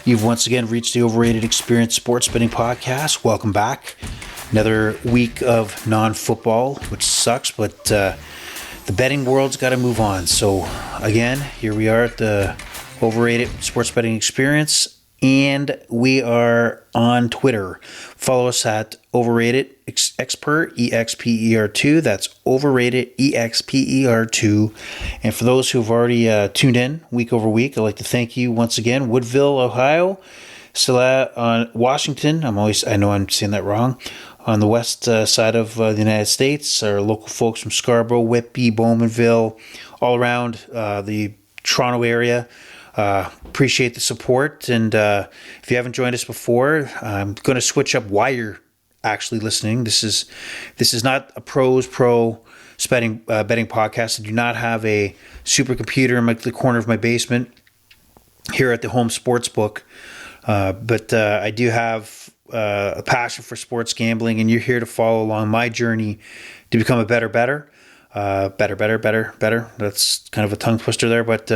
You've once again reached the Overrated Experience Sports Betting Podcast. Welcome back. Another week of non-football, which sucks, but the betting world's got to move on. So, again, here we are at the Overrated Sports Betting Experience, and we are on Twitter. Follow us at Overrated Expert, EXPER2. That's Overrated EXPER2. And for those who have already tuned in week over week, I'd like to thank you once again. Woodville, Ohio, still on Washington. I know I'm saying that wrong. On the west side of the United States, our local folks from Scarborough, Whitby, Bowmanville, all around the Toronto area. Appreciate the support, and if you haven't joined us before, I'm going to switch up why you're actually listening. This is not a pro betting podcast. I do not have a supercomputer in the corner of my basement here at the home sports book, but I do have a passion for sports gambling, and you're here to follow along my journey to become a better. Better. That's kind of a tongue twister there, but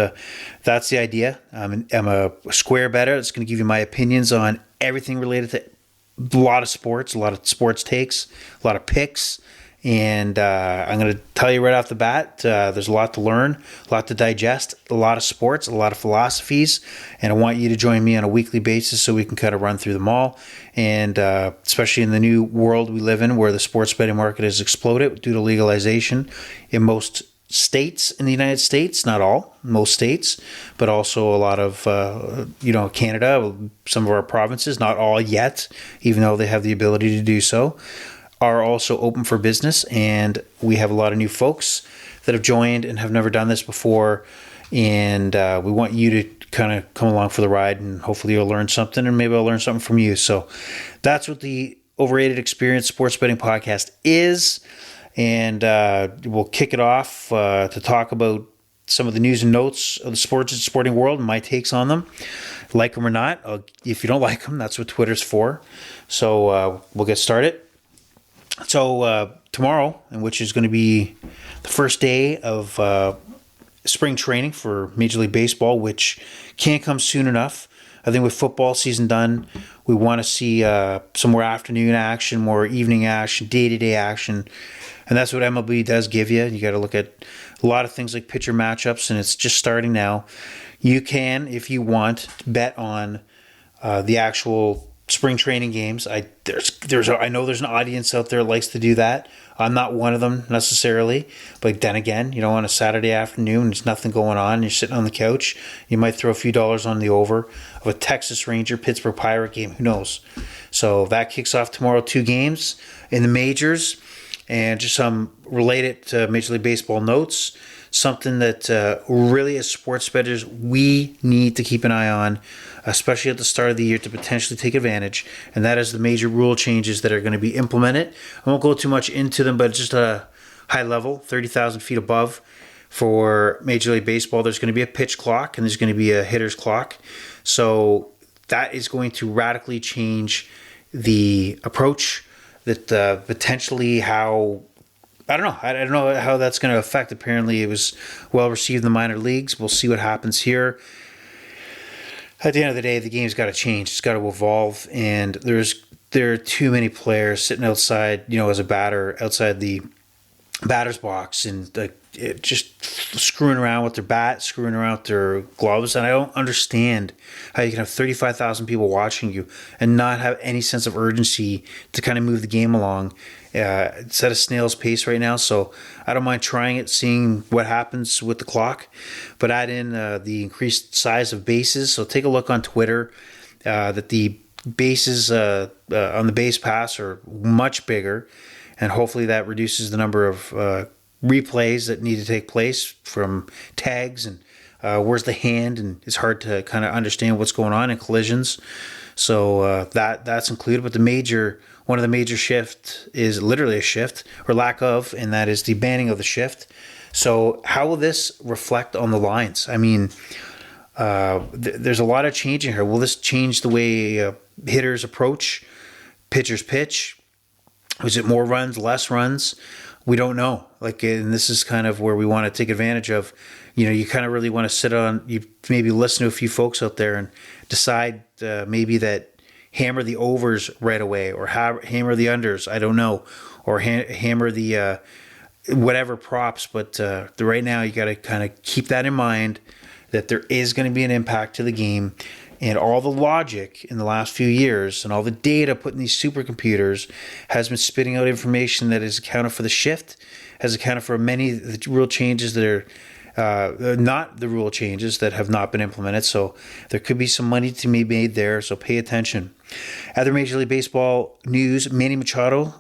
that's the idea. I'm a square better. It's going to give you my opinions on everything related to a lot of sports, a lot of sports takes, a lot of picks, and I'm going to tell you right off the bat, there's a lot to learn, a lot to digest, a lot of sports, a lot of philosophies, and I want you to join me on a weekly basis so we can kind of run through them all, and especially in the new world we live in where the sports betting market has exploded due to legalization in most states in the United States, not all, most states, but also a lot of, Canada, some of our provinces, not all yet, even though they have the ability to do so, are also open for business, and we have a lot of new folks that have joined and have never done this before, and we want you to kind of come along for the ride, and hopefully you'll learn something, and maybe I'll learn something from you. So that's what the Overrated Experience Sports Betting Podcast is, and we'll kick it off to talk about some of the news and notes of the sports and sporting world and my takes on them. Like them or not, if you don't like them, that's what Twitter's for. So we'll get started. So tomorrow, which is going to be the first day of spring training for Major League Baseball, which can't come soon enough. I think with football season done, we want to see some more afternoon action, more evening action, day-to-day action. And that's what MLB does give you. You got to look at a lot of things like pitcher matchups, and it's just starting now. You can, if you want, bet on the actual spring training games. I know there's an audience out there that likes to do that. I'm not one of them necessarily, but then again, on a Saturday afternoon, there's nothing going on, you're sitting on the couch, you might throw a few dollars on the over of a Texas Ranger Pittsburgh Pirate game. Who knows? So that kicks off tomorrow. 2 games in the majors, and just some related to Major League Baseball notes. Something that really, as sports bettors, we need to keep an eye on, especially at the start of the year, to potentially take advantage, and that is the major rule changes that are going to be implemented. I won't go too much into them, but just a high level, 30,000 feet above for Major League Baseball, there's going to be a pitch clock and there's going to be a hitter's clock. So that is going to radically change the approach that potentially how... I don't know how that's going to affect. Apparently, it was well received in the minor leagues. We'll see what happens here. At the end of the day, the game's got to change. It's got to evolve, and there are too many players sitting outside, as a batter outside the batter's box, and just screwing around with their bat, screwing around with their gloves. And I don't understand how you can have 35,000 people watching you and not have any sense of urgency to kind of move the game along. It's at a snail's pace right now, so I don't mind trying it, seeing what happens with the clock. But add in the increased size of bases. So take a look on Twitter that the bases on the base pass are much bigger, and hopefully that reduces the number of replays that need to take place from tags and where's the hand, and it's hard to kind of understand what's going on in collisions. So that's included. But one of the major shifts is literally a shift or lack of, and that is the banning of the shift. So how will this reflect on the lines? I mean, there's a lot of changing here. Will this change the way hitters approach, pitchers pitch? Is it more runs, less runs? we don't know. Like, and this is kind of where we want to take advantage of, you kind of really want to sit on, you maybe listen to a few folks out there and decide maybe that hammer the overs right away, or hammer the unders. I don't know, or hammer the whatever props. But right now, you got to kind of keep that in mind, that there is going to be an impact to the game, and all the logic in the last few years and all the data put in these supercomputers has been spitting out information that has accounted for the shift, has accounted for many of the rule changes that are not the rule changes that have not been implemented. So there could be some money to be made there. So pay attention. Other Major League Baseball news: Manny Machado,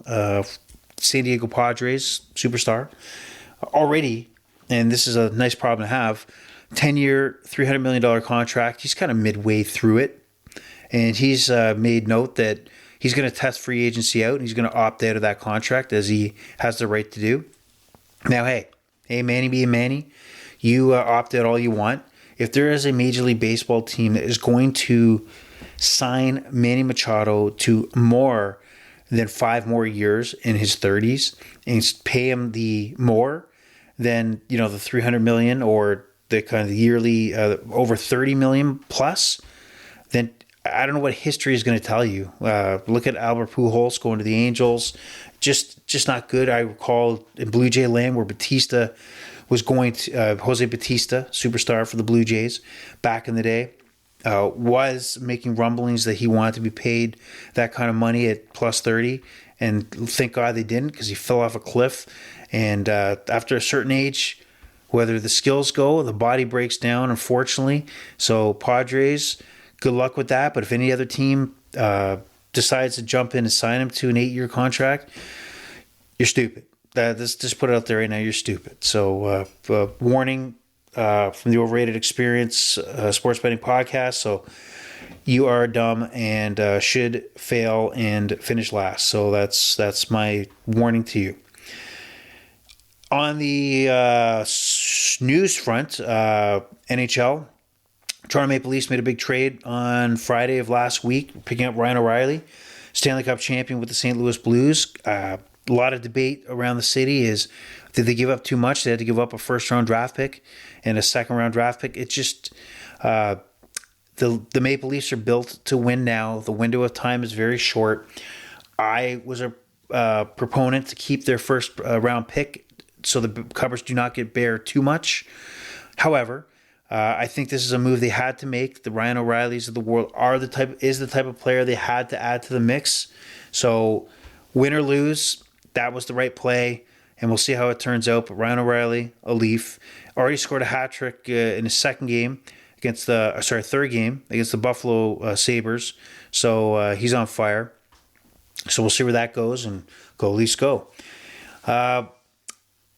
San Diego Padres superstar, already, and this is a nice problem to have, 10-year, $300 million contract. He's kind of midway through it. And he's made note that he's going to test free agency out, and he's going to opt out of that contract, as he has the right to do. Now, hey, Manny being Manny, you opt out all you want. If there is a Major League Baseball team that is going to sign Manny Machado to more than 5 more years in his 30s and pay him the more than, the $300 million, or the kind of the yearly over $30 million plus, then I don't know what history is going to tell you. Look at Albert Pujols going to the Angels, just not good. I recall in Blue Jay land where Batista was going to Jose Batista, superstar for the Blue Jays back in the day, was making rumblings that he wanted to be paid that kind of money at plus 30, and thank God they didn't, because he fell off a cliff. And after a certain age, whether the skills go, the body breaks down, unfortunately. So Padres, good luck with that. But if any other team decides to jump in and sign him to an 8-year contract, you're stupid. Just put it out there right now, you're stupid. So warning from the Overrated Experience Sports Betting Podcast. So you are dumb and should fail and finish last. So that's my warning to you. On the news front, NHL, Toronto Maple Leafs made a big trade on Friday of last week, picking up Ryan O'Reilly, Stanley Cup champion with the St. Louis Blues. A lot of debate around the city is, did they give up too much? They had to give up a first-round draft pick and a second-round draft pick. It's just the Maple Leafs are built to win now. The window of time is very short. I was a proponent to keep their first-round pick so the covers do not get bare too much. However, I think this is a move they had to make. The Ryan O'Reillys of the world is the type of player they had to add to the mix. So win or lose, that was the right play, and we'll see how it turns out. But Ryan O'Reilly, a Leaf, already scored a hat trick in his third game against the Buffalo Sabres. So he's on fire. So we'll see where that goes, and go Leafs go.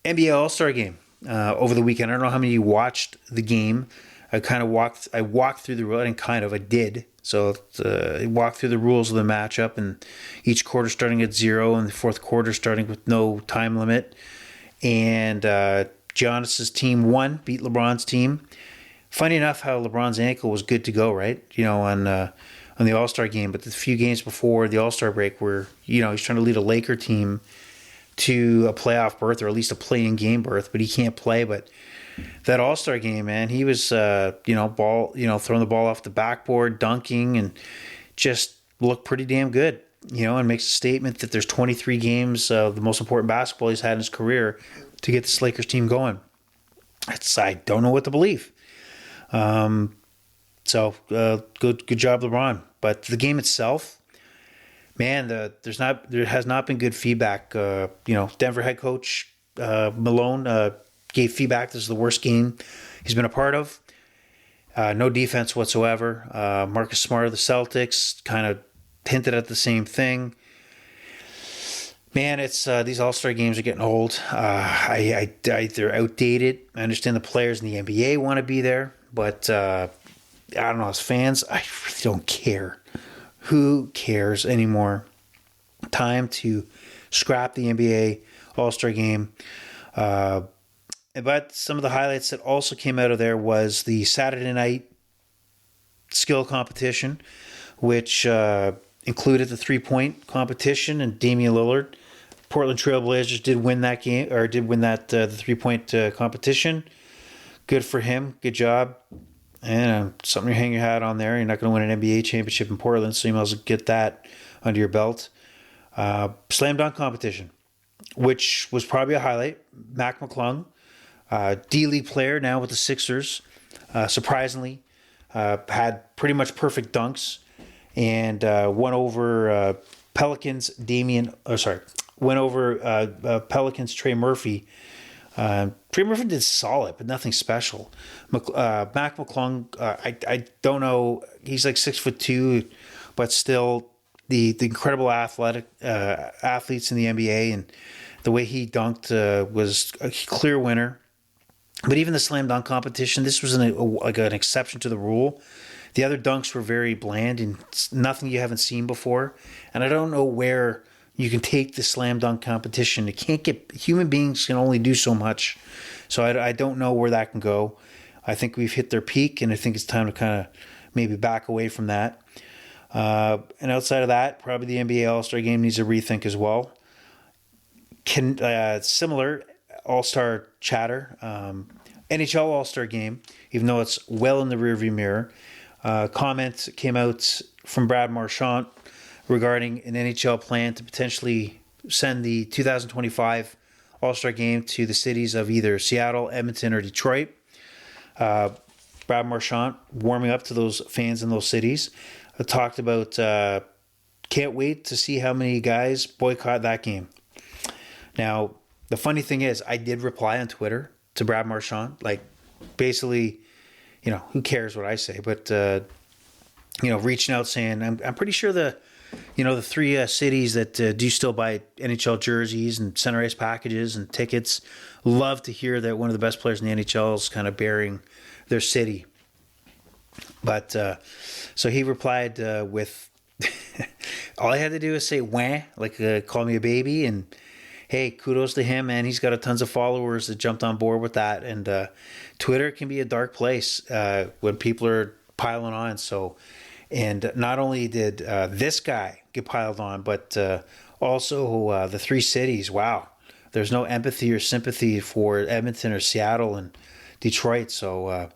NBA All-Star Game over the weekend. I don't know how many of you watched the game. I walked through the rules. I did. So I walked through the rules of the matchup, and each quarter starting at 0, and the fourth quarter starting with no time limit. And Giannis's team beat LeBron's team. Funny enough, how LeBron's ankle was good to go, right? On the All-Star game, but the few games before the All-Star break, where he's trying to lead a Laker team to a playoff berth, or at least a play-in game berth, but he can't play. But that All-Star game, man, he was throwing the ball off the backboard, dunking, and just looked pretty damn good. And makes a statement that there's 23 games, the most important basketball he's had in his career, to get this Lakers team going. I don't know what to believe. So good job, LeBron. But the game itself, man, there has not been good feedback. Denver head coach Malone gave feedback. This is the worst game he's been a part of. No defense whatsoever. Marcus Smart of the Celtics kind of hinted at the same thing. Man, it's these All-Star games are getting old. They're outdated. I understand the players in the NBA want to be there, but I don't know. As fans, I really don't care. Who cares anymore? Time to scrap the NBA All-Star game. But some of the highlights that also came out of there was the Saturday night skill competition, which included the 3-point competition, and Damian Lillard Portland Trailblazers did win that game, or did win that the 3-point competition. Good for him. Good job. And something to hang your hat on there. You're not going to win an NBA championship in Portland, so you might as well get that under your belt. Slam dunk competition, which was probably a highlight. Mac McClung, D-League player now with the Sixers, surprisingly, had pretty much perfect dunks and won over Pelicans Pelicans Trey Murphy. Trey Murphy did solid, but nothing special. Mac McClung, I don't know. He's like 6'2", but still the incredible athletes in the NBA, and the way he dunked was a clear winner. But even the slam dunk competition, this was an exception to the rule. The other dunks were very bland and nothing you haven't seen before. And I don't know where you can take the slam dunk competition. It can't get, human beings can only do so much. So I don't know where that can go. I think we've hit their peak, and I think it's time to kind of maybe back away from that. And outside of that, probably the NBA All-Star Game needs a rethink as well. Similar All-Star chatter, NHL All-Star Game, even though it's well in the rearview mirror. Comment came out from Brad Marchand regarding an NHL plan to potentially send the 2025 All-Star Game to the cities of either Seattle, Edmonton, or Detroit. Brad Marchand warming up to those fans in those cities. Talked about can't wait to see how many guys boycott that game. Now, the funny thing is, I did reply on Twitter to Brad Marchand, like basically, who cares what I say, but reaching out saying I'm pretty sure the three cities that do still buy NHL jerseys and center ice packages and tickets love to hear that one of the best players in the NHL is kind of bearing their city. But so he replied with all I had to do is say wah, like call me a baby, and hey, kudos to him, man. He's got a tons of followers that jumped on board with that. And Twitter can be a dark place when people are piling on. So, and not only did this guy get piled on, but also the three cities. Wow, there's no empathy or sympathy for Edmonton or Seattle and Detroit. So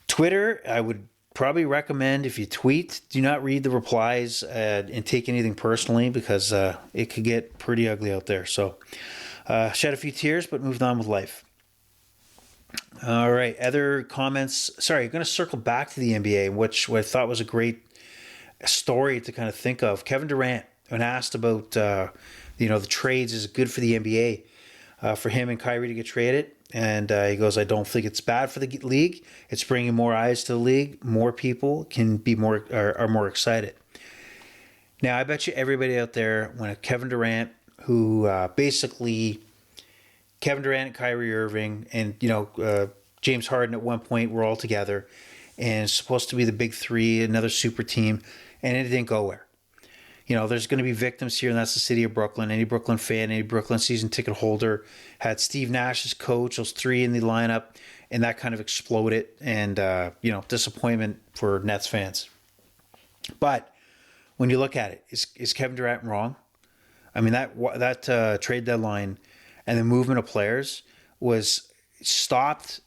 Twitter, I would probably recommend, if you tweet, do not read the replies and take anything personally, because it could get pretty ugly out there. So shed a few tears, but moved on with life. All right, other comments. Sorry, I'm going to circle back to the NBA, which I thought was a great story to kind of think of. Kevin Durant, when asked about the trades, is it good for the NBA for him and Kyrie to get traded? And he goes, I don't think it's bad for the league. It's bringing more eyes to the league. More people can be are more excited. Now, I bet you everybody out there, when Kevin Durant, who basically Kevin Durant and Kyrie Irving and James Harden at one point were all together, and it's supposed to be the big three, another super team, and it didn't go where. There's going to be victims here, and that's the city of Brooklyn. Any Brooklyn fan, any Brooklyn season ticket holder had Steve Nash as coach, those three in the lineup, and that kind of exploded, and, disappointment for Nets fans. But when you look at it, is Kevin Durant wrong? I mean, that trade deadline and the movement of players was stopped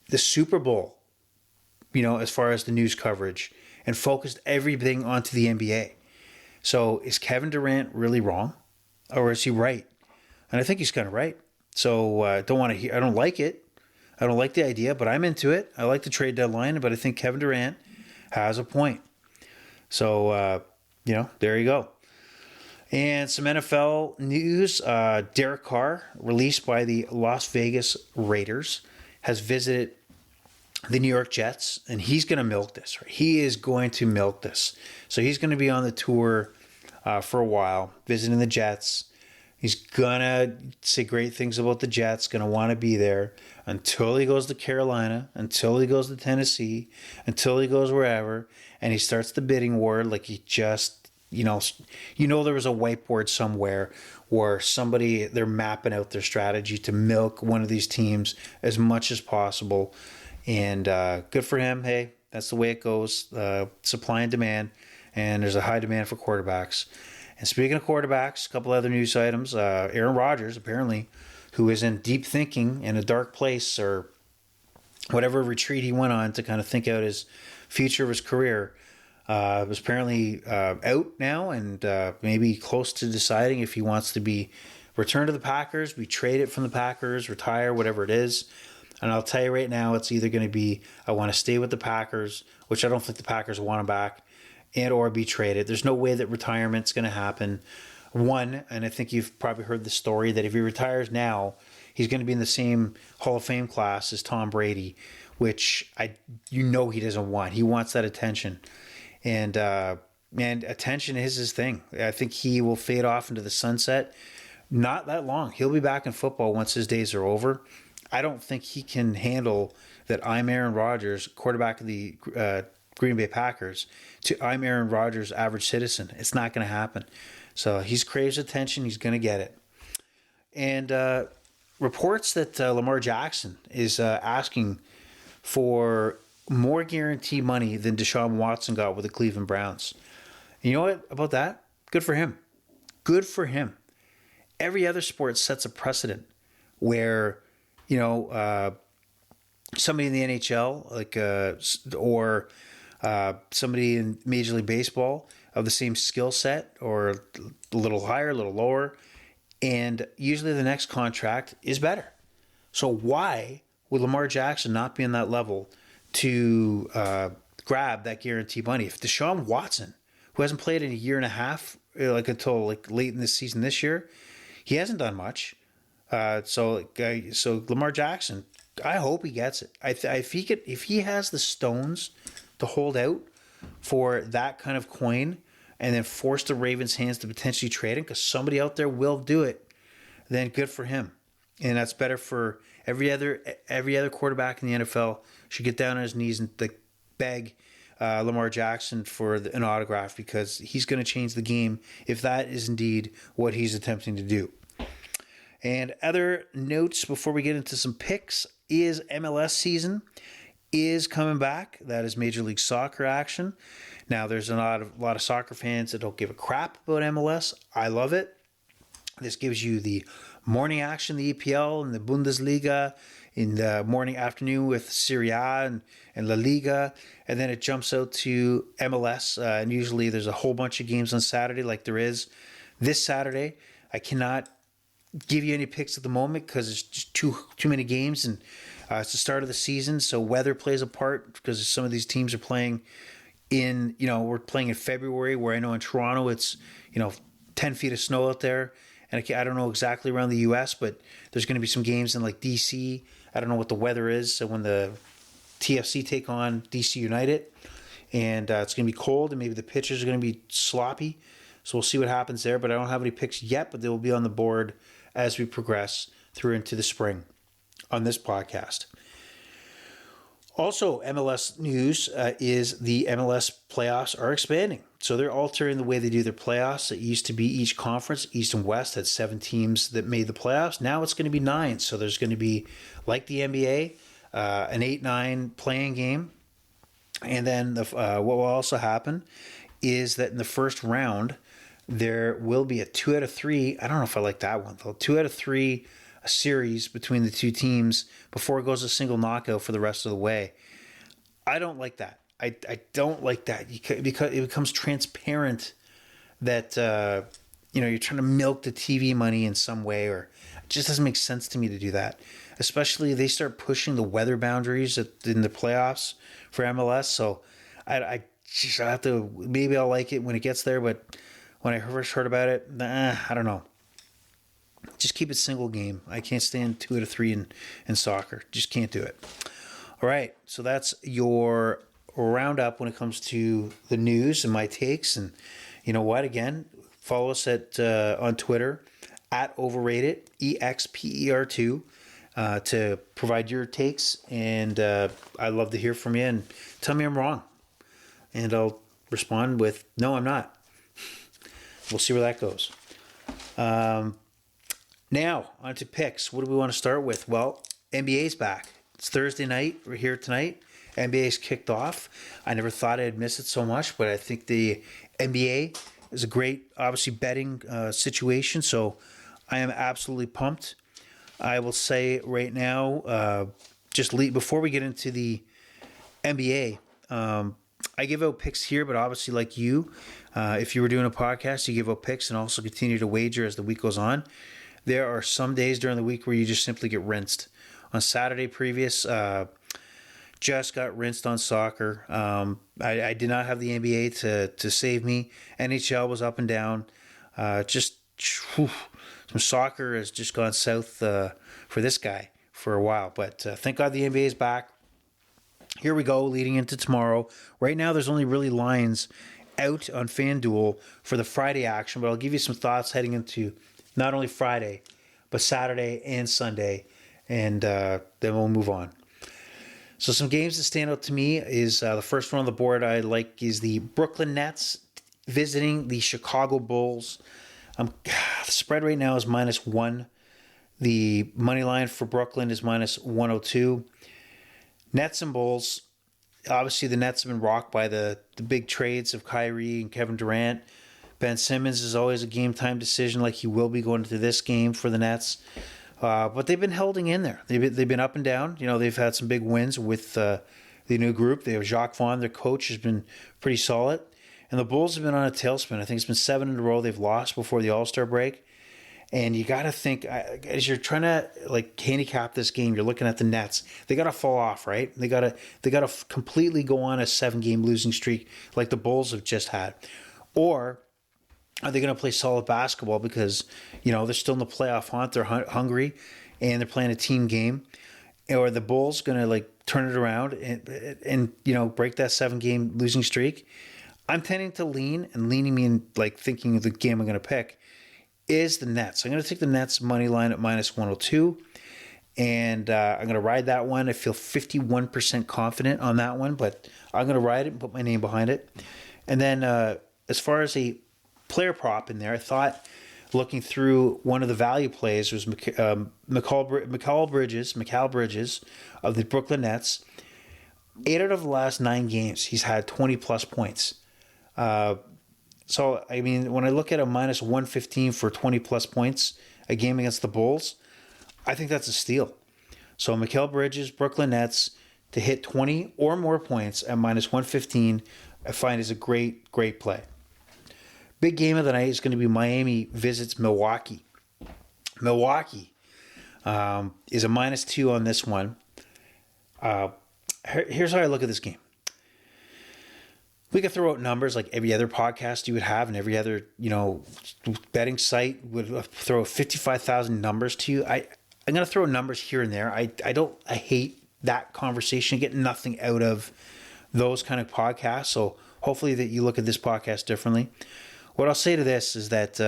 the Super Bowl, as far as the news coverage, and focused everything onto the NBA. So is Kevin Durant really wrong, or is he right? And I think he's kind of right. So I don't like it. I don't like the idea, but I'm into it. I like the trade deadline, but I think Kevin Durant has a point. So, there you go. And some NFL news. Derek Carr, released by the Las Vegas Raiders, has visited the New York Jets, and he's going to milk this. Right? He is going to milk this. So he's going to be on the tour for a while, visiting the Jets. He's going to say great things about the Jets, going to want to be there until he goes to Carolina, until he goes to Tennessee, until he goes wherever, and he starts the bidding war like he just, there was a whiteboard somewhere where they're mapping out their strategy to milk one of these teams as much as possible. And good for him. Hey, that's the way it goes. Supply and demand. And there's a high demand for quarterbacks. And speaking of quarterbacks, a couple other news items. Aaron Rodgers, apparently, who is in deep thinking in a dark place or whatever retreat he went on to kind of think out his future of his career, was apparently out now and maybe close to deciding if he wants to be returned to the Packers, be traded from the Packers, retire, whatever it is. And I'll tell you right now, it's either going to be I want to stay with the Packers, which I don't think the Packers want him back, and or be traded. There's no way that retirement's going to happen. One, and I think you've probably heard the story, that if he retires now, he's going to be in the same Hall of Fame class as Tom Brady, which he doesn't want. He wants that attention. And attention is his thing. I think he will fade off into the sunset. Not that long. He'll be back in football once his days are over. I don't think he can handle that I'm Aaron Rodgers, quarterback of the Green Bay Packers, to I'm Aaron Rodgers, average citizen. It's not going to happen. So he's craves attention. He's going to get it. And reports that Lamar Jackson is asking for more guarantee money than Deshaun Watson got with the Cleveland Browns. And you know what about that? Good for him. Good for him. Every other sport sets a precedent where, somebody in the NHL, or somebody in Major League Baseball of the same skill set, or a little higher, a little lower, and usually the next contract is better. So why would Lamar Jackson not be on that level to grab that guarantee money? If Deshaun Watson, who hasn't played in a year and a half, until late in this season this year, he hasn't done much. So Lamar Jackson, I hope he gets it. If he has the stones to hold out for that kind of coin, and then force the Ravens' hands to potentially trade him, because somebody out there will do it, then good for him. And that's better for every other quarterback in the NFL should get down on his knees and beg Lamar Jackson for an autograph, because he's going to change the game if that is indeed what he's attempting to do. And other notes before we get into some picks is MLS season is coming back. That is Major League Soccer action. Now, there's a lot of soccer fans that don't give a crap about MLS. I love it. This gives you the morning action, the EPL and the Bundesliga, in the morning afternoon with Serie A and La Liga, and then it jumps out to MLS. And usually there's a whole bunch of games on Saturday, like there is this Saturday. I cannot give you any picks at the moment because it's just too many games, and it's the start of the season, so weather plays a part because some of these teams are playing we're playing in February, where I know in Toronto it's 10 feet of snow out there, and I don't know exactly around the US, but there's going to be some games in DC. I don't know what the weather is, so when the TFC take on DC United, and it's going to be cold, and maybe the pitches are going to be sloppy, so we'll see what happens there. But I don't have any picks yet, but they will be on the board as we progress through into the spring on this podcast. Also, MLS news is the MLS playoffs are expanding. So they're altering the way they do their playoffs. It used to be each conference, East and West, had 7 teams that made the playoffs. Now it's going to be 9. So there's going to be, like the NBA, an 8-9 playing game. And then what will also happen is that in the first round, there will be a 2 out of 3. I don't know if I like that one, though. 2 out of 3 a series between the two teams before it goes a single knockout for the rest of the way. I don't like that. I don't like that because it becomes transparent that you're trying to milk the TV money in some way, or it just doesn't make sense to me to do that. Especially they start pushing the weather boundaries in the playoffs for MLS. So I just have to, maybe I'll like it when it gets there, but when I first heard about it, I don't know. Just keep it single game. I can't stand 2 out of 3 in soccer. Just can't do it. All right, so that's your roundup when it comes to the news and my takes. And you know what? Again, follow us on Twitter at Overrated EXPER2 to provide your takes. And I'd love to hear from you and tell me I'm wrong. And I'll respond with, no, I'm not. We'll see where that goes. Now, on to picks. What do we want to start with? Well, NBA's back. It's Thursday night. We're here tonight. NBA's kicked off. I never thought I'd miss it so much, but I think the NBA is a great, obviously, betting situation. So I am absolutely pumped. I will say right now, before we get into the NBA, I give out picks here, but obviously, like you, if you were doing a podcast, you give out picks and also continue to wager as the week goes on. There are some days during the week where you just simply get rinsed. On Saturday previous, just got rinsed on soccer. I did not have the NBA to save me. NHL was up and down. Some soccer has just gone south for this guy for a while. But thank God the NBA is back. Here we go, leading into tomorrow. Right now, there's only really lines out on FanDuel for the Friday action, but I'll give you some thoughts heading into not only Friday, but Saturday and Sunday, and then we'll move on. So some games that stand out to me is the first one on the board I like is the Brooklyn Nets visiting the Chicago Bulls. The spread right now is -1. The money line for Brooklyn is -102. Nets and Bulls. Obviously, the Nets have been rocked by the big trades of Kyrie and Kevin Durant. Ben Simmons is always a game-time decision, like he will be going into this game for the Nets. But they've been holding in there. They've been up and down. You know, they've had some big wins with the new group. They have Jacques Vaughn, their coach, has been pretty solid. And the Bulls have been on a tailspin. I think it's been 7 in a row they've lost before the All-Star break. And you got to think, as you're trying to handicap this game, you're looking at the Nets. They got to fall off, right? They got to completely go on a 7-game losing streak like the Bulls have just had, or are they going to play solid basketball because they're still in the playoff hunt, they're hungry, and they're playing a team game, or the Bulls going to turn it around and break that 7-game losing streak? I'm tending to leaning me in thinking of the game I'm going to pick is the Nets. I'm going to take the Nets money line at -102, and I'm going to ride that one. I feel 51% confident on that one, but I'm going to ride it and put my name behind it. And then as far as a player prop in there, I thought looking through one of the value plays was Mikal Bridges of the Brooklyn Nets. 8 out of the last 9 games, he's had 20-plus points. So, I mean, when I look at a -115 for 20-plus points a game against the Bulls, I think that's a steal. So, Mikal Bridges, Brooklyn Nets, to hit 20 or more points at -115, I find is a great, great play. Big game of the night is going to be Miami visits Milwaukee. Milwaukee is a -2 on this one. Here's how I look at this game. We could throw out numbers like every other podcast you would have, and every other betting site would throw 55,000 numbers to you. I'm going to throw numbers here and there. I hate that conversation. I get nothing out of those kind of podcasts. So hopefully that you look at this podcast differently. What I'll say to this is that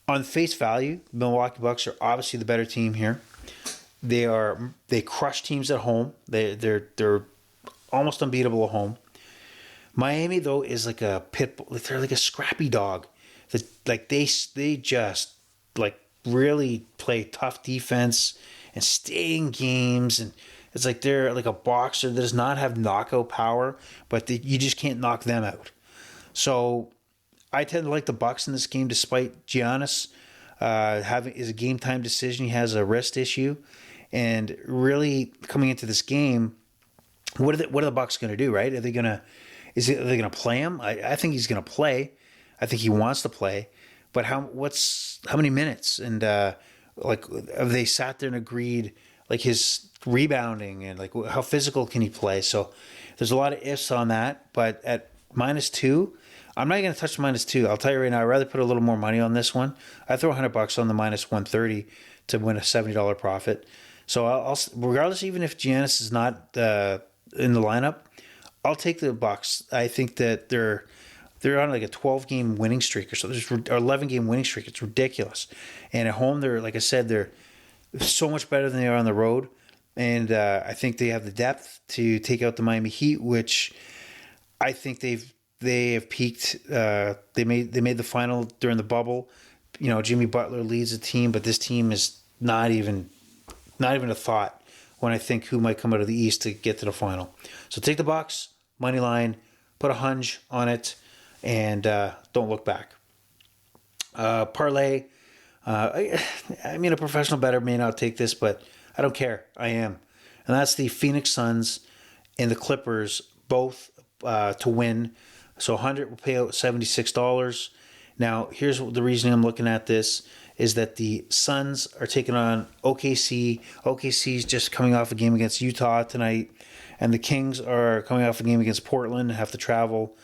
on face value, the Milwaukee Bucks are obviously the better team here. They crush teams at home. They're almost unbeatable at home. Miami, though, is like a pit bull. They're like a scrappy dog. They just really play tough defense and stay in games. And it's like they're like a boxer that does not have knockout power, but you just can't knock them out. So I tend to like the Bucks in this game, despite Giannis is a game time decision. He has a wrist issue, and really coming into this game, what are the Bucks going to do? Right? Are they going to play him? I think he's going to play. I think he wants to play. But how many minutes? And have they sat there and agreed his rebounding and how physical can he play? So there's a lot of ifs on that. But at -2, I'm not going to touch -2. I'll tell you right now, I'd rather put a little more money on this one. I throw $100 on the -130 to win a $70 profit. So I'll regardless, even if Giannis is not in the lineup, I'll take the Bucks. I think that they're on a 12-game winning streak or so, or 11-game winning streak. It's ridiculous. And at home, they're so much better than they are on the road. And I think they have the depth to take out the Miami Heat, which I think they have peaked. They made the final during the bubble. Jimmy Butler leads the team, but this team is not even a thought when I think who might come out of the East to get to the final. So take the Bucks, money line, put a hunch on it, and don't look back. Parlay. I mean, a professional bettor may not take this, but I don't care. I am. And that's the Phoenix Suns and the Clippers both to win. So 100 will pay out $76. Now, here's the reason I'm looking at this is that the Suns are taking on OKC. OKC is just coming off a game against Utah tonight, and the Kings are coming off a game against Portland and have to travel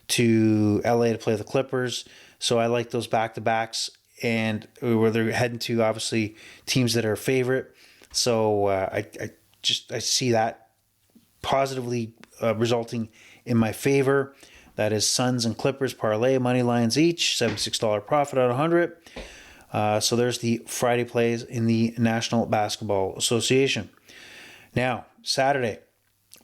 to LA to play the Clippers. So I like those back-to-backs, and where they're heading to, obviously, teams that are a favorite. So I see that positively resulting in my favor. That is Suns and Clippers parlay, money lines each, $76 profit on 100. So there's the Friday plays in the National Basketball Association. Now, Saturday,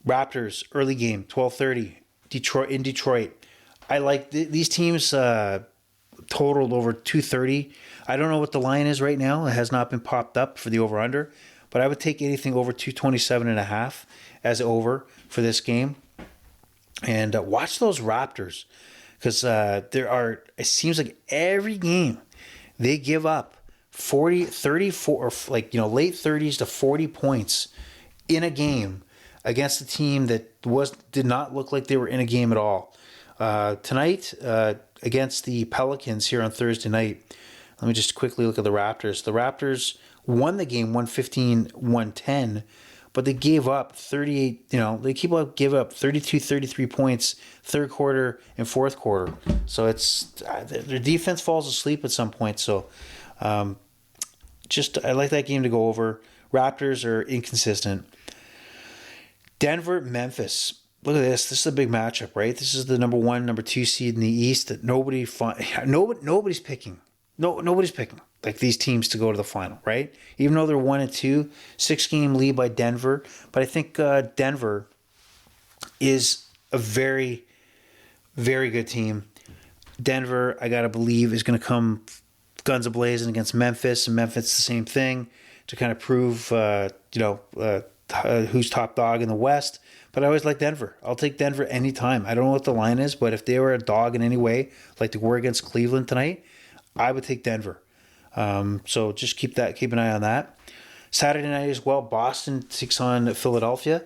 Raptors, early game, 12:30, Detroit. I like these teams totaled over 230. I don't know what the line is right now. It has not been popped up for the over-under, but I would take anything over 227.5 as over for this game. And watch those Raptors, because it seems like every game they give up 40, 34, or late 30s to 40 points in a game against a team that did not look like they were in a game at all. Tonight against the Pelicans here on Thursday night, let me just quickly look at the Raptors. The Raptors won the game 115-110. But they gave up 38, they give up 32, 33 points third quarter and fourth quarter. So their defense falls asleep at some point. So I like that game to go over. Raptors are inconsistent. Denver, Memphis. Look at this. This is a big matchup, right? This is the number 1, number 2 seed in the East that nobody's picking. Nobody's picking like these teams to go to the final, right? Even though they're 1 and 2, 6-game lead by Denver. But I think Denver is a very, very good team. Denver, I gotta believe, is going to come guns a-blazing against Memphis, and Memphis the same thing to kind of prove, who's top dog in the West. But I always like Denver. I'll take Denver anytime. I don't know what the line is, but if they were a dog in any way, like they were against Cleveland tonight, I would take Denver. So just keep an eye on that. Saturday night as well, Boston takes on Philadelphia.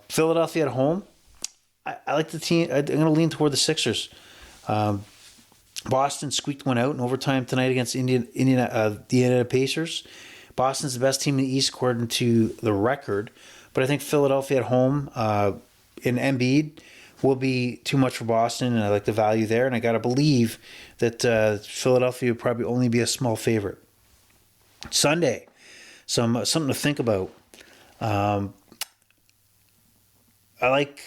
Philadelphia at home. I like the team. I'm going to lean toward the Sixers. Boston squeaked one out in overtime tonight against the Indiana Pacers. Boston's the best team in the East according to the record, but I think Philadelphia at home in Embiid will be too much for Boston, and I like the value there. And I got to believe that Philadelphia would probably only be a small favorite. Sunday, something to think about. I like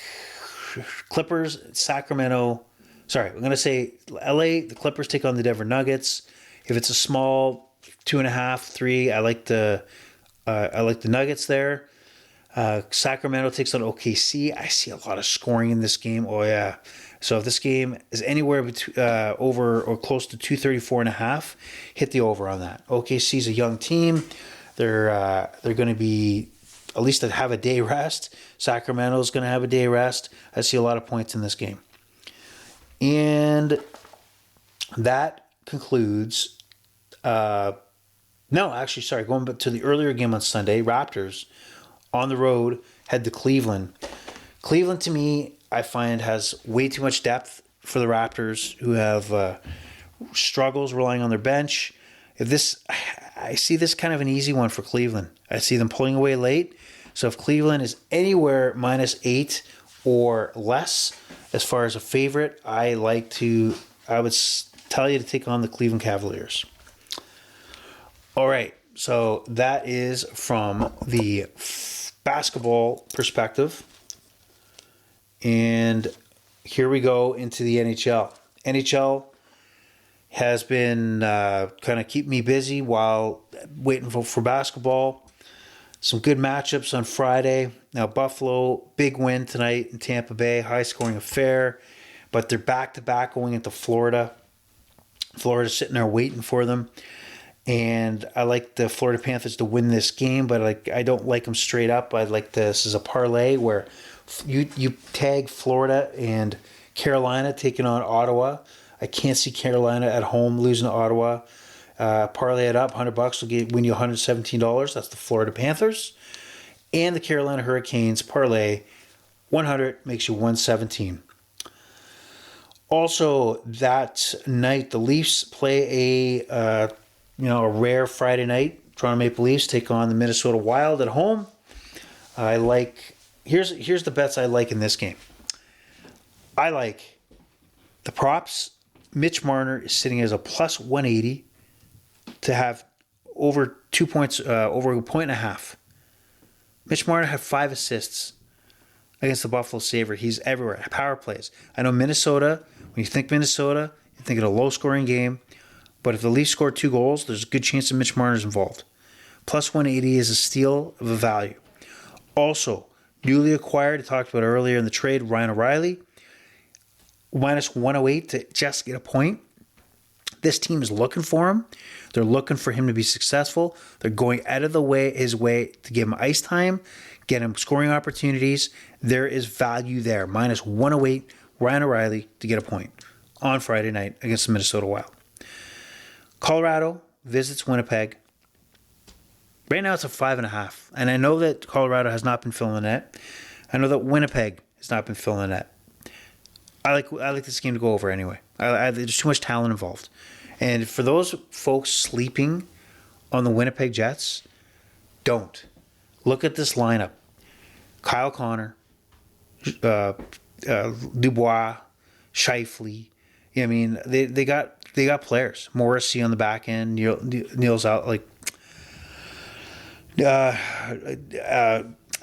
Clippers, Sacramento. Sorry, I'm going to say LA. The Clippers take on the Denver Nuggets. If it's a small 2.5, 3, I like the Nuggets there. Sacramento takes on OKC. I see a lot of scoring in this game. Oh yeah. So if this game is anywhere between over or close to 234.5, hit the over on that. OKC is a young team. They're going to be at least have a day rest. Sacramento's going to have a day rest. I see a lot of points in this game. And that concludes. Going back to the earlier game on Sunday, Raptors on the road head to Cleveland. Cleveland, to me, I find has way too much depth for the Raptors, who have struggles relying on their bench. I see this kind of an easy one for Cleveland. I see them pulling away late. So if Cleveland is anywhere -8 or less as far as a favorite, I would tell you to take on the Cleveland Cavaliers. All right, so that is from the basketball perspective. And here we go into the NHL. NHL has been kind of keeping me busy while waiting for basketball. Some good matchups on Friday. Now, Buffalo, big win tonight in Tampa Bay, high-scoring affair. But they're back-to-back going into Florida. Florida's sitting there waiting for them. And I like the Florida Panthers to win this game, but I don't like them straight up. I like this as a parlay where you tag Florida and Carolina taking on Ottawa. I can't see Carolina at home losing to Ottawa. Parlay it up, $100 will win you $117. That's the Florida Panthers. And the Carolina Hurricanes parlay 100 makes you 117. Also, that night, the Leafs play a rare Friday night. Toronto Maple Leafs take on the Minnesota Wild at home. Here's the bets I like in this game. I like the props. Mitch Marner is sitting as a plus 180 to have over 2 points, over a point and a half. Mitch Marner had 5 assists against the Buffalo Sabres. He's everywhere. Power plays. I know Minnesota, when you think Minnesota, you think of a low-scoring game. But if the Leafs score 2 goals, there's a good chance that Mitch Marner's involved. Plus 180 is a steal of a value. Also, newly acquired, I talked about earlier in the trade, Ryan O'Reilly. Minus 108 to just get a point. This team is looking for him. They're looking for him to be successful. They're going out of his way to give him ice time, get him scoring opportunities. There is value there. Minus 108, Ryan O'Reilly to get a point on Friday night against the Minnesota Wild. Colorado visits Winnipeg. Right now it's a 5.5. And I know that Colorado has not been filling the net. I know that Winnipeg has not been filling the net. I like this game to go over anyway. There's too much talent involved. And for those folks sleeping on the Winnipeg Jets, don't. Look at this lineup. Kyle Connor, Dubois, Scheifele. I mean, they got players. Morrissey on the back end. Neil's out.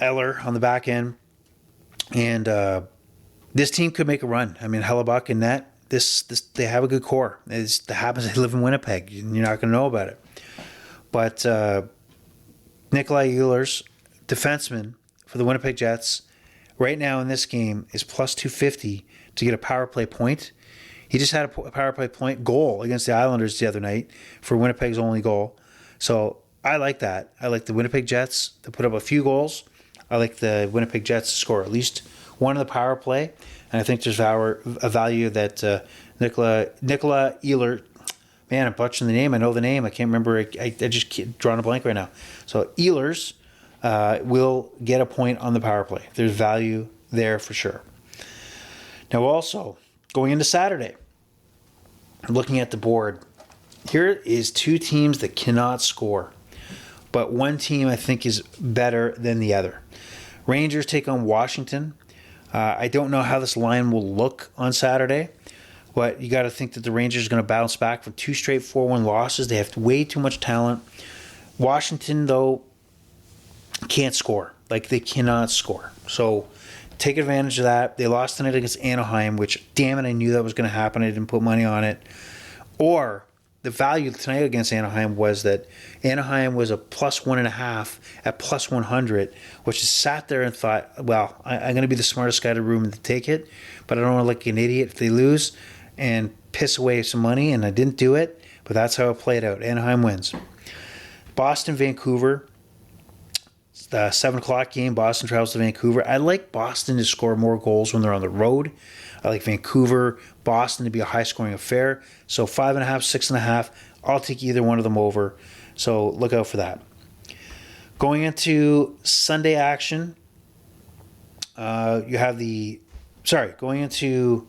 Eller on the back end. And this team could make a run. I mean, Hellebuck and net. They have a good core. It happens they live in Winnipeg. You're not going to know about it. But Nikolai Ehlers, defenseman for the Winnipeg Jets, right now in this game is plus 250 to get a power play point. He just had a power play point goal against the Islanders the other night for Winnipeg's only goal. So I like that. I like the Winnipeg Jets to put up a few goals. I like the Winnipeg Jets to score at least one in the power play. And I think there's a value that Nicola Ehlers, man, I'm butchering the name. I know the name. I can't remember. I just can't draw a blank right now. So Ehlers will get a point on the power play. There's value there for sure. Now also, going into Saturday, looking at the board, here is 2 teams that cannot score. But one team I think is better than the other. Rangers take on Washington. I don't know how this line will look on Saturday, but you got to think that the Rangers are going to bounce back from 2 straight 4-1 losses. They have way too much talent. Washington, though, can't score. They cannot score. So take advantage of that. They lost tonight against Anaheim, which, damn it, I knew that was going to happen. I didn't put money on it. Or the value tonight against Anaheim was that Anaheim was a plus 1.5 at plus 100, which just sat there and thought, well, I'm going to be the smartest guy in the room to take it, but I don't want to look like an idiot if they lose and piss away some money, and I didn't do it, but that's how it played out. Anaheim wins. Boston, Vancouver. It's the 7 o'clock game. Boston travels to Vancouver. I like Boston to score more goals when they're on the road. I like Vancouver, Boston to be a high-scoring affair. So 5.5, 6.5. I'll take either one of them over. So look out for that. Going into Sunday action, going into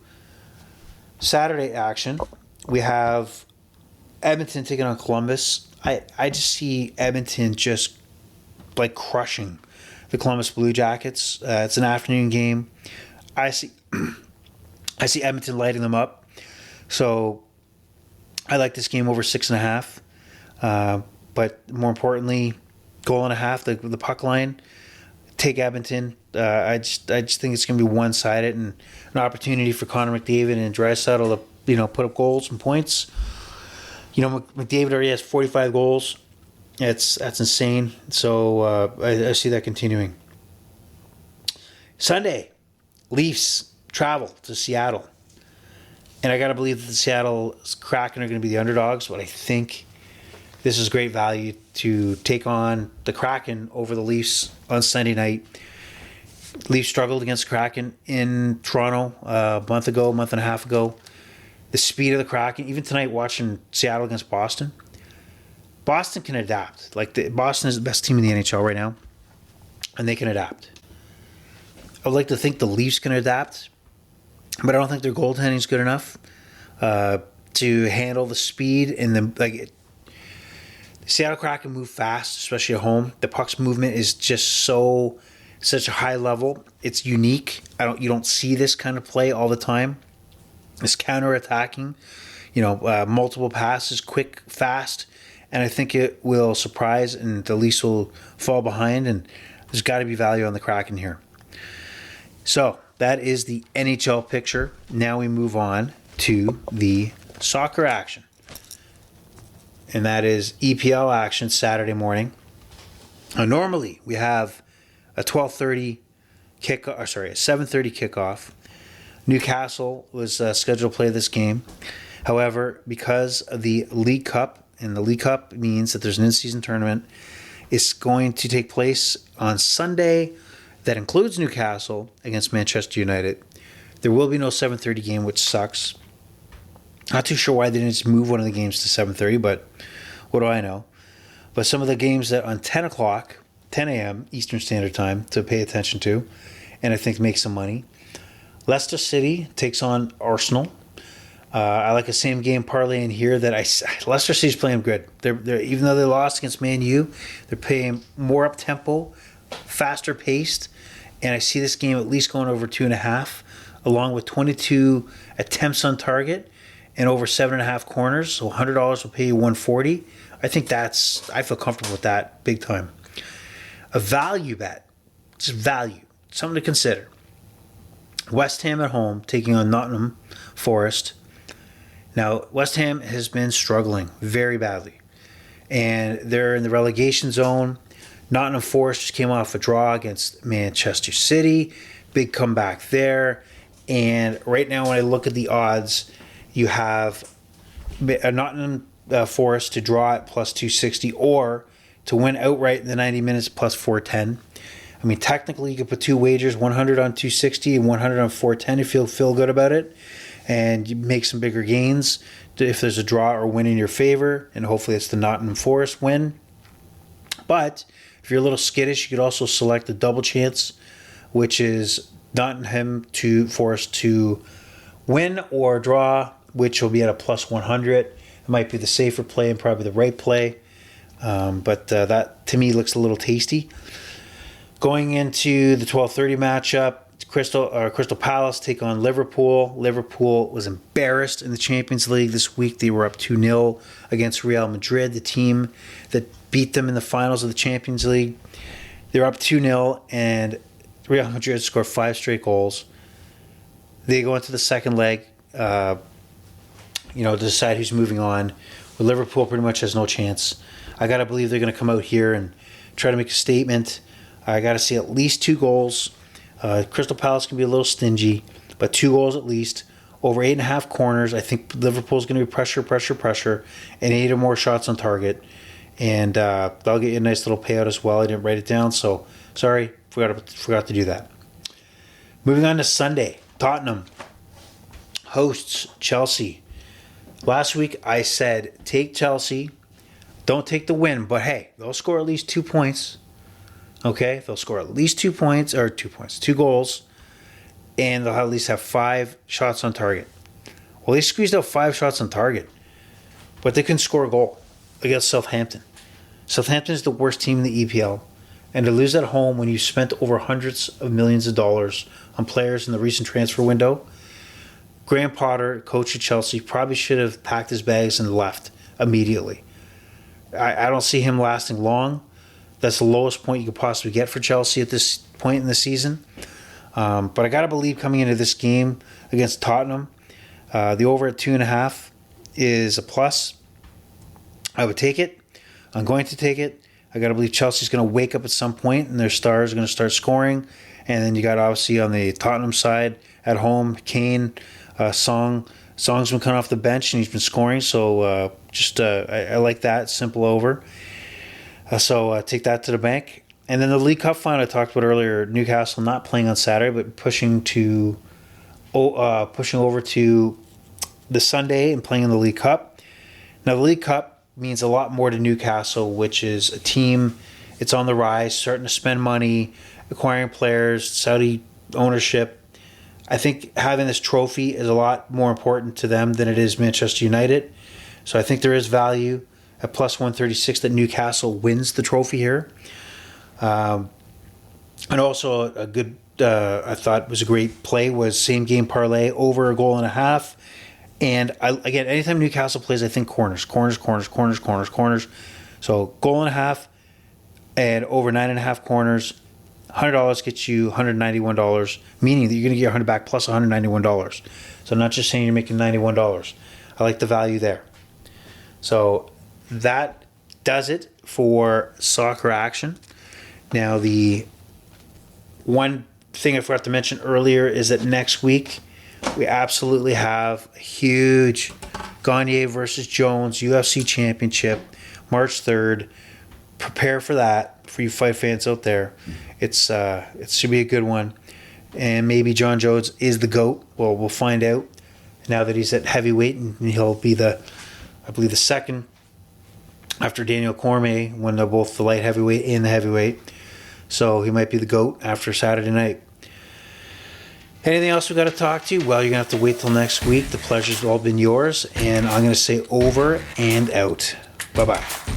Saturday action, we have Edmonton taking on Columbus. I just see Edmonton just crushing the Columbus Blue Jackets. It's an afternoon game. I see Edmonton lighting them up. So I like this game over 6.5. But more importantly, goal and a half, the puck line. Take Edmonton. I just think it's going to be one-sided and an opportunity for Connor McDavid and Draisaitl to put up goals and points. McDavid already has 45 goals. That's insane. So I see that continuing. Sunday, Leafs travel to Seattle. And I got to believe that the Seattle Kraken are going to be the underdogs, but I think this is great value to take on the Kraken over the Leafs on Sunday night. Leafs struggled against Kraken in Toronto month and a half ago. The speed of the Kraken, even tonight watching Seattle against Boston, Boston can adapt. Boston is the best team in the NHL right now, and they can adapt. I would like to think the Leafs can adapt, but I don't think their goaltending is good enough to handle the speed and the Seattle Kraken move fast, especially at home. The puck's movement is just such a high level. It's unique. You don't see this kind of play all the time. It's counter-attacking, multiple passes, quick, fast, and I think it will surprise, and the Leafs will fall behind, and there's got to be value on the Kraken here. So that is the NHL picture. Now we move on to the soccer action, and that is EPL action Saturday morning. Normally we have a 7:30 kickoff. Newcastle was scheduled to play this game. However, because of the League Cup, and the League Cup means that there's an in-season tournament, it's going to take place on Sunday. That includes Newcastle against Manchester United. There will be no 7:30 game, which sucks. Not too sure why they didn't just move one of the games to 7:30, but what do I know? But some of the games that on 10 a.m. Eastern Standard Time to pay attention to, and I think make some money. Leicester City takes on Arsenal. I like a same game parlay in here Leicester City's playing good. They're even though they lost against Man U, they're playing more up tempo, faster paced, and I see this game at least going over 2.5, along with 22 attempts on target and over 7.5 corners. So $100 will pay you $140. I feel comfortable with that big time. A value bet, just value, something to consider. West Ham at home taking on Nottingham Forest. Now, West Ham has been struggling very badly, and they're in the relegation zone. Nottingham Forest just came off a draw against Manchester City. Big comeback there. And right now, when I look at the odds, you have a Nottingham Forest to draw at plus 260 or to win outright in the 90 minutes plus 410. I mean, technically, you could put two wagers, 100 on 260 and 100 on 410 if you feel good about it. And you make some bigger gains if there's a draw or win in your favor. And hopefully it's the Nottingham Forest win. But if you're a little skittish, you could also select the double chance, which is Nottingham to Forest to win or draw, which will be at a plus 100. It might be the safer play and probably the right play. But that, to me, looks a little tasty. Going into the 12:30 matchup, Crystal Palace take on Liverpool. Liverpool was embarrassed in the Champions League this week. They were up 2-0 against Real Madrid, the team that beat them in the finals of the Champions League. They're up 2-0, and Real Madrid scored 5 straight goals. They go into the second leg, to decide who's moving on. Well, Liverpool pretty much has no chance. I got to believe they're going to come out here and try to make a statement. I got to see at least 2 goals. Crystal Palace can be a little stingy, but 2 goals at least. Over 8.5 corners. I think Liverpool's going to be pressure, and 8 or more shots on target. And that'll get you a nice little payout as well. I didn't write it down, so sorry, forgot to do that. Moving on to Sunday, Tottenham hosts Chelsea. Last week I said take Chelsea, don't take the win, but hey, they'll score at least 2 points. Okay, they'll score at least 2 goals, and they'll at least have 5 shots on target. Well, they squeezed out 5 shots on target, but they couldn't score a goal against Southampton. Southampton is the worst team in the EPL, and to lose at home when you spent over hundreds of millions of dollars on players in the recent transfer window, Graham Potter, coach of Chelsea, probably should have packed his bags and left immediately. I don't see him lasting long. That's the lowest point you could possibly get for Chelsea at this point in the season. But I got to believe coming into this game against Tottenham, the over at 2.5 is a plus. I would take it. I'm going to take it. I got to believe Chelsea's going to wake up at some point and their stars are going to start scoring. And then you got obviously on the Tottenham side at home, Kane, Song's been coming off the bench and he's been scoring. So I like that. Simple over. So take that to the bank. And then the League Cup final I talked about earlier, Newcastle not playing on Saturday, but pushing over to the Sunday and playing in the League Cup. Now, the League Cup means a lot more to Newcastle, which is a team, it's on the rise, starting to spend money, acquiring players, Saudi ownership. I think having this trophy is a lot more important to them than it is Manchester United. So I think there is value at plus 136 that Newcastle wins the trophy here. And also a good, I thought was a great play was same game parlay over a goal and a half. And again, anytime Newcastle plays, I think corners. So goal and a half and over 9.5 corners. $100 gets you $191, meaning that you're going to get 100 back plus $191. So I'm not just saying you're making $91. I like the value there. So that does it for soccer action. Now, the one thing I forgot to mention earlier is that next week we absolutely have a huge Gagne versus Jones UFC Championship, March 3rd. Prepare for that for you fight fans out there. It should be a good one. And maybe John Jones is the GOAT. Well, we'll find out now that he's at heavyweight, and he'll be the second after Daniel Cormier, when they're both the light heavyweight and the heavyweight. So he might be the GOAT after Saturday night. Anything else we got to talk to? Well, you're going to have to wait till next week. The pleasure's all been yours. And I'm going to say over and out. Bye-bye.